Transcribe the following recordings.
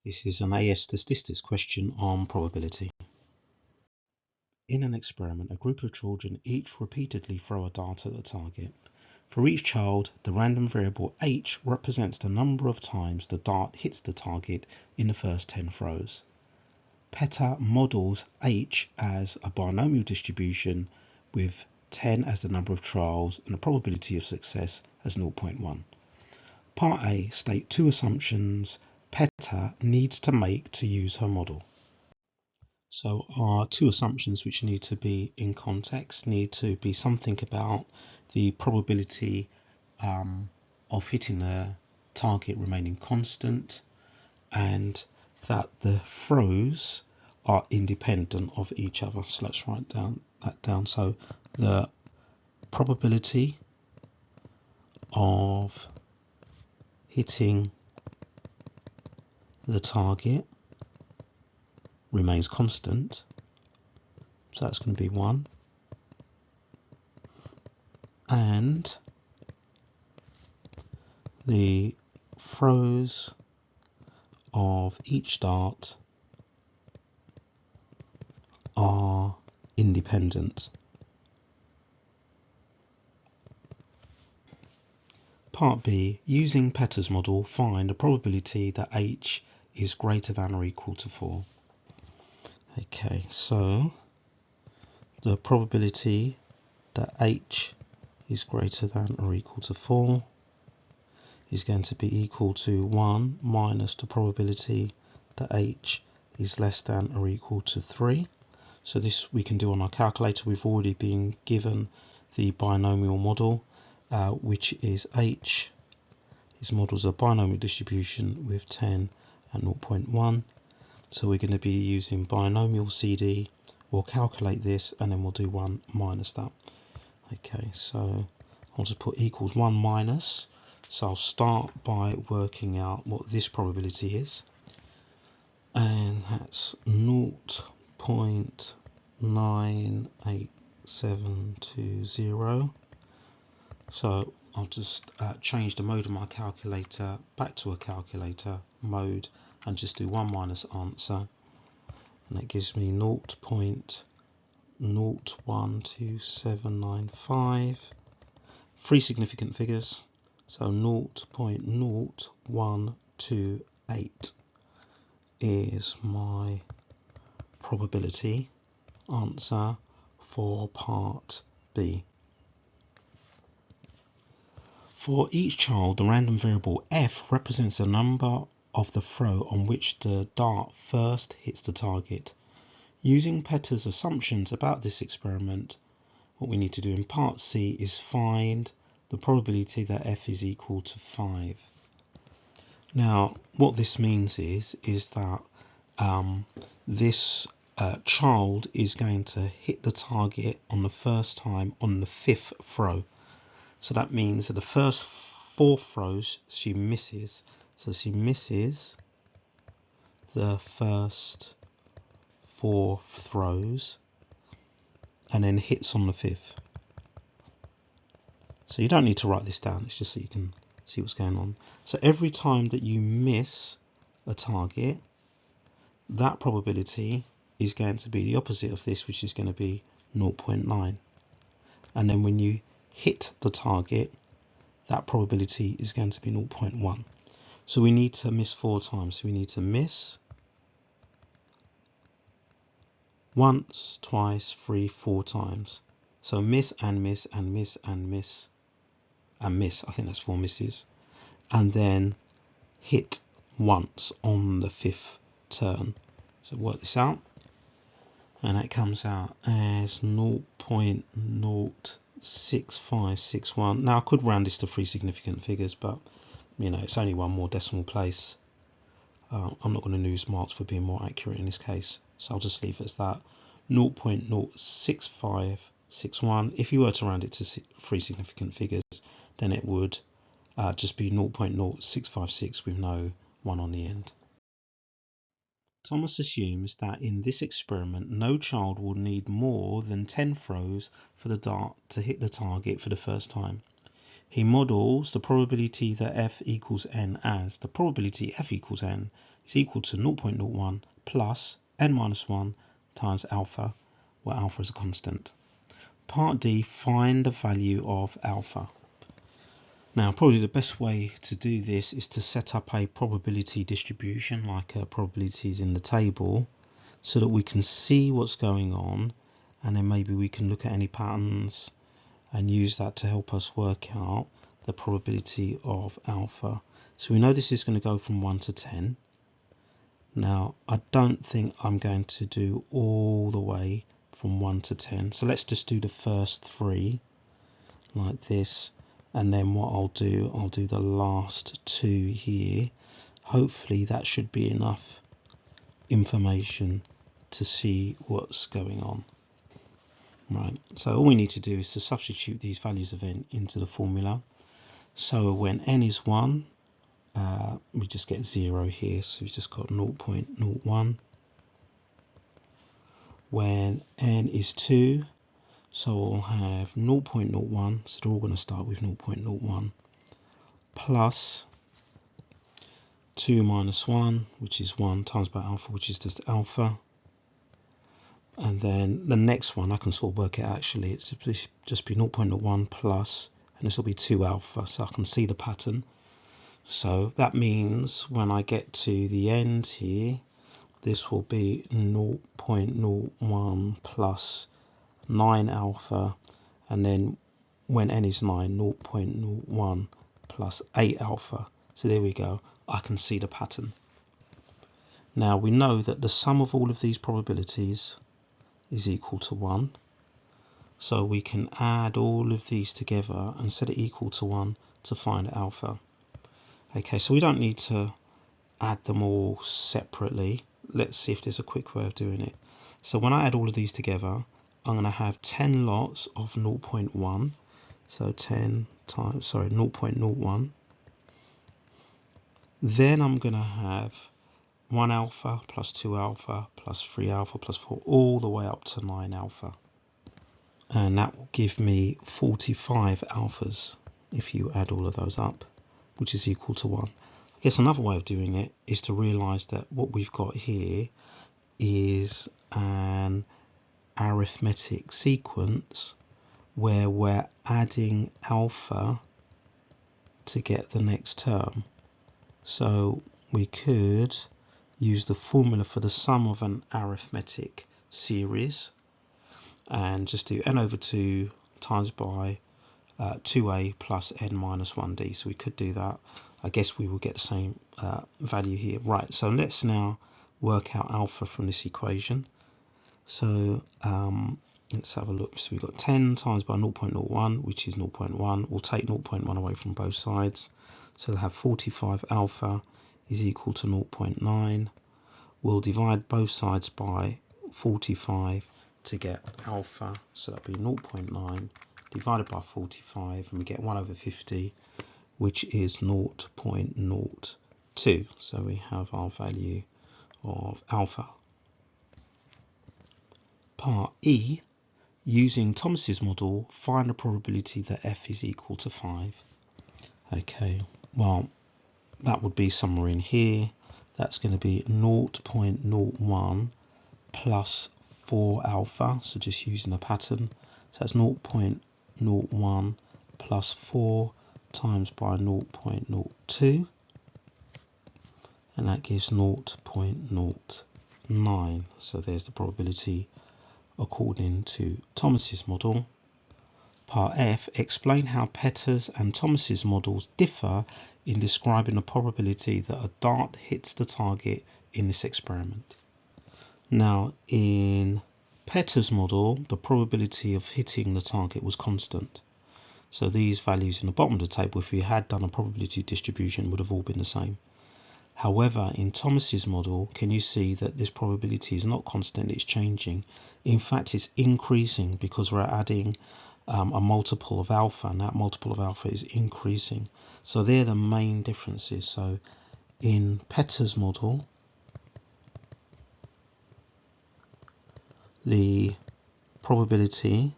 This is an AS statistics question on probability. In an experiment, a group of children each repeatedly throw a dart at the target. For each child, the random variable h represents the number of times the dart hits the target in the first 10 throws. Petter models h as a binomial distribution with 10 as the number of trials and the probability of success as 0.1. Part A, state two assumptions Petter needs to make to use her model. So our two assumptions which need to be in context need to be something about the probability of hitting the target remaining constant, and that the throws are independent of each other. So let's write that down. So the probability of hitting the target remains constant, so that's going to be 1, and the throws of each dart are independent. Part B, using Petter's model, find the probability that h is greater than or equal to 4. Okay, so the probability that h is greater than or equal to 4 is going to be equal to 1 minus the probability that h is less than or equal to 3. So this we can do on our calculator. We've already been given the binomial model, which is h is models a binomial distribution with 10 and 0.1. So we're going to be using binomial CD. We'll calculate this and then we'll do 1 minus that. Okay, so I'll just put equals 1 minus. So I'll start by working out what this probability is, and that's 0.98720. So I'll just change the mode of my calculator back to a calculator mode and just do 1 minus answer, and that gives me 0.012795. Three significant figures, so 0.0128 is my probability answer for part B. For each child, the random variable f represents the number of the throw on which the dart first hits the target. Using Petter's assumptions about this experiment, what we need to do in part C is find the probability that f is equal to 5. Now, what this means is that this child is going to hit the target on the first time on the 5th throw. So that means that the first 4 throws she misses. So she misses the first 4 throws and then hits on the 5th. So you don't need to write this down, it's just so you can see what's going on. So every time that you miss a target, that probability is going to be the opposite of this, which is going to be 0.9. And then when you hit the target, that probability is going to be 0.1. So we need to miss 4 times. So we need to miss once, twice, 3, 4 times. So miss and miss and miss and miss and miss. I think that's 4 misses. And then hit once on the 5th turn. So work this out, and that comes out as 0.06561. Now I could round this to 3 significant figures, but you know, it's only one more decimal place. I'm not going to lose marks for being more accurate in this case, so I'll just leave it as that, 0.06561. If you were to round it to 3 significant figures, then it would just be 0.0656 with no 1 on the end. Thomas assumes that in this experiment no child will need more than 10 throws for the dart to hit the target for the first time. he models the probability that f equals n as the probability f equals n is equal to 0.01 plus n minus 1 times alpha, where alpha is a constant. Part D, find the value of alpha. Now, probably the best way to do this is to set up a probability distribution like probabilities in the table, so that we can see what's going on, and then maybe we can look at any patterns and use that to help us work out the probability of alpha. So we know this is going to go from 1 to 10. Now, I don't think I'm going to do all the way from 1 to 10. So let's just do the first 3 like this. And then what I'll do the last 2 here. Hopefully that should be enough information to see what's going on. Right, so all we need to do is to substitute these values of n into the formula. So when n is 1, we just get 0 here, so we've just got 0.01. When n is 2, so we'll have 0.01, so they're all going to start with 0.01, plus 2 minus 1, which is 1, times by alpha, which is just alpha. And then the next one, I can sort of work it actually, it's just be 0.01 plus, and this will be 2 alpha, so I can see the pattern. So that means when I get to the end here, this will be 0.01 plus 9 alpha, and then when n is 9, 0.01 plus 8 alpha. So there we go, I can see the pattern. Now we know that the sum of all of these probabilities is equal to 1. So we can add all of these together and set it equal to 1 to find alpha. Okay, so we don't need to add them all separately. Let's see if there's a quick way of doing it. So when I add all of these together, I'm going to have 10 lots of 0.1. So 10 times, 0.01. Then I'm going to have 1 alpha plus 2 alpha plus 3 alpha plus 4, all the way up to 9 alpha. And that will give me 45 alphas if you add all of those up, which is equal to 1. I guess another way of doing it is to realize that what we've got here is an arithmetic sequence where we're adding alpha to get the next term. So we could use the formula for the sum of an arithmetic series and just do n over 2 times by 2a plus n minus 1d. So we could do that. I guess we will get the same value here. Right, so let's now work out alpha from this equation. So let's have a look. So we've got 10 times by 0.01, which is 0.1. We'll take 0.1 away from both sides. So we'll have 45 alpha is equal to 0.9. We'll divide both sides by 45 to get alpha. So that'll be 0.9 divided by 45, and we get 1 over 50, which is 0.02. So we have our value of alpha. Part E, using Thomas's model, find the probability that f is equal to 5. Okay, well, that would be somewhere in here. That's going to be 0.01 plus 4 alpha, so just using a pattern. So that's 0.01 plus 4 times by 0.02, and that gives 0.09. So there's the probability according to Thomas's model. Part F, explain how Petter's and Thomas's models differ in describing the probability that a dart hits the target in this experiment. Now, in Petter's model, the probability of hitting the target was constant. So these values in the bottom of the table, if we had done a probability distribution, would have all been the same. However, in Thomas's model, can you see that this probability is not constant, it's changing. In fact, it's increasing because we're adding a multiple of alpha, and that multiple of alpha is increasing. So they're the main differences. So in Petter's model, the probability,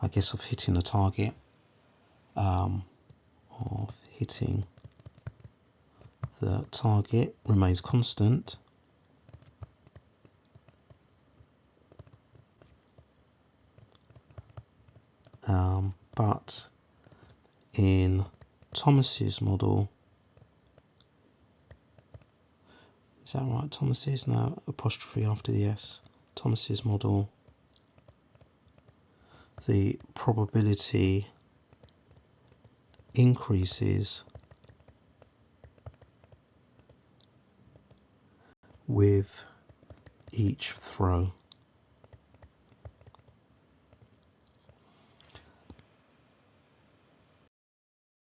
I guess, of hitting the target of hitting the target remains constant, but in Thomas's model, is that right? Thomas's, no, apostrophe after the S. Thomas's model, the probability increases with each throw.